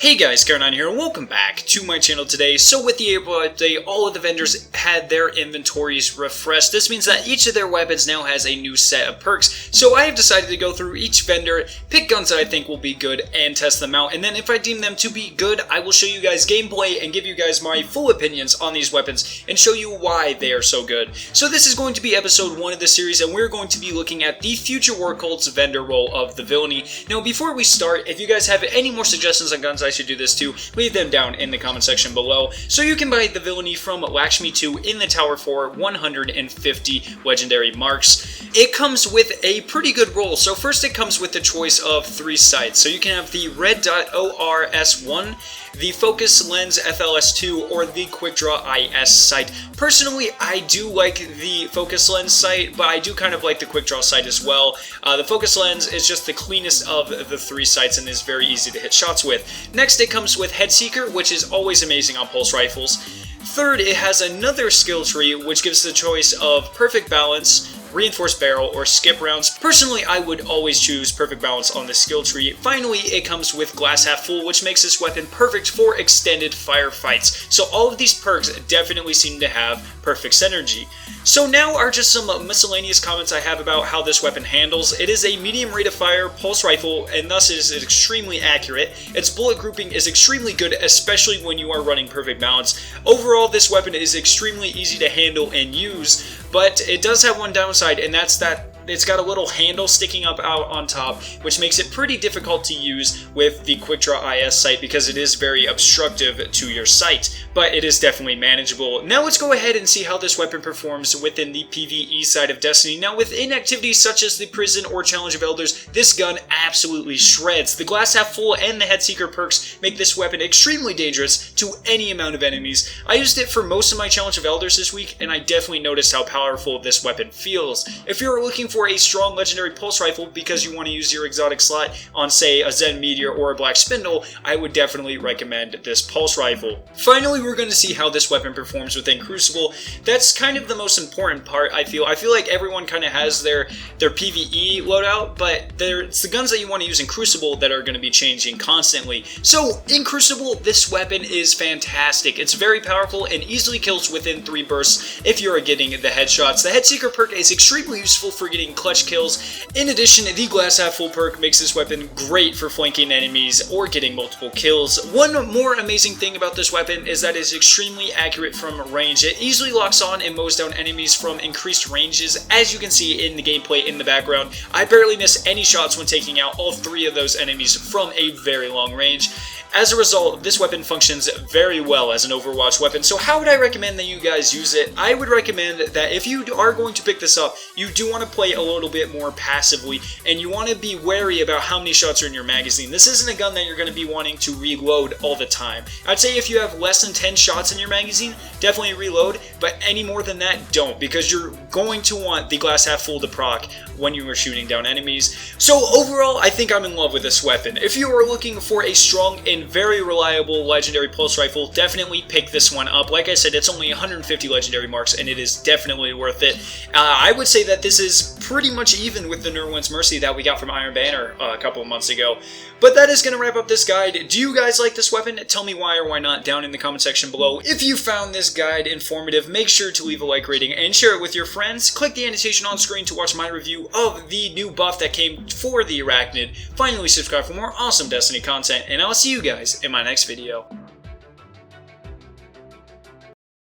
Hey guys, Karen here, and welcome back to my channel today. So with the April update, all of the vendors had their inventories refreshed. This means that each of their weapons now has a new set of perks. So I have decided to go through each vendor, pick guns that I think will be good, and test them out. And then if I deem them to be good, I will show you guys gameplay and give you guys my full opinions on these weapons and show you why they are so good. So this is going to be episode 1 of the series, and we're going to be looking at the Future War Cult's vendor role of the Villainy. Now before we start, if you guys have any more suggestions on guns I should do this to, leave them down in the comment section below. So you can buy the Villainy from Lakshmi 2 in the tower for 150 legendary marks. It comes with a pretty good roll. So first it comes with the choice of 3 sights. So you can have the Red Dot ORS1, the Focus Lens FLS2, or the Quick Draw IS sight. Personally, I do like the Focus Lens sight, but I do kind of like the Quick Draw sight as well. The Focus Lens is just the cleanest of the 3 sights and is very easy to hit shots with. Next, it comes with Head Seeker, which is always amazing on pulse rifles. Third, it has another skill tree, which gives the choice of Perfect Balance, Reinforced Barrel, or Skip Rounds. Personally, I would always choose Perfect Balance on the skill tree. Finally, it comes with Glass Half Full, which makes this weapon perfect for extended firefights. So all of these perks definitely seem to have perfect synergy. So now are just some miscellaneous comments I have about how this weapon handles. It is a medium rate of fire pulse rifle, and thus it is extremely accurate. Its bullet grouping is extremely good, especially when you are running Perfect Balance. Overall, this weapon is extremely easy to handle and use, but it does have one downside, and that's that it's got a little handle sticking up out on top, which makes it pretty difficult to use with the Quick Draw IS sight because it is very obstructive to your sight, but it is definitely manageable. Now let's go ahead and see how this weapon performs within the PvE side of Destiny. Now within activities such as the Prison or Challenge of Elders, this gun absolutely shreds. The Glass Half Full and the Head Seeker perks make this weapon extremely dangerous to any amount of enemies. I used it for most of my Challenge of Elders this week, and I definitely noticed how powerful this weapon feels. If you're looking for a strong legendary pulse rifle because you want to use your exotic slot on, say, a Zen Meteor or a Black Spindle, I would definitely recommend this pulse rifle. Finally, we're going to see how this weapon performs within Crucible. That's kind of the most important part, I feel. I feel like everyone kind of has their PvE loadout, but it's the guns that you want to use in Crucible that are going to be changing constantly. So, in Crucible, this weapon is fantastic. It's very powerful and easily kills within 3 bursts if you are getting the headshots. The Head Seeker perk is extremely useful for getting clutch kills. In addition, the Glass Half Full perk makes this weapon great for flanking enemies or getting multiple kills. One more amazing thing about this weapon is that it is extremely accurate from range. It easily locks on and mows down enemies from increased ranges, as you can see in the gameplay in the background. I barely miss any shots when taking out all 3 of those enemies from a very long range. As a result, this weapon functions very well as an Overwatch weapon. So how would I recommend that you guys use it? I would recommend that if you are going to pick this up, you do want to play a little bit more passively, and you want to be wary about how many shots are in your magazine. This isn't a gun that you're going to be wanting to reload all the time. I'd say if you have less than 10 shots in your magazine, definitely reload, but any more than that, don't, because you're going to want the Glass Half Full to proc when you are shooting down enemies. So overall, I think I'm in love with this weapon. If you are looking for a strong and very reliable legendary pulse rifle, definitely pick this one up. Like I said, it's only 150 legendary marks, and it is definitely worth it. I would say that this is pretty much even with the Nurwin's Mercy that we got from Iron Banner a couple of months ago. But that is going to wrap up this guide. Do you guys like this weapon? Tell me why or why not down in the comment section below. If you found this guide informative, make sure to leave a like rating and share it with your friends. Click the annotation on screen to watch my review of the new buff that came for the Arachnid. Finally, subscribe for more awesome Destiny content, and I'll see you guys in my next video.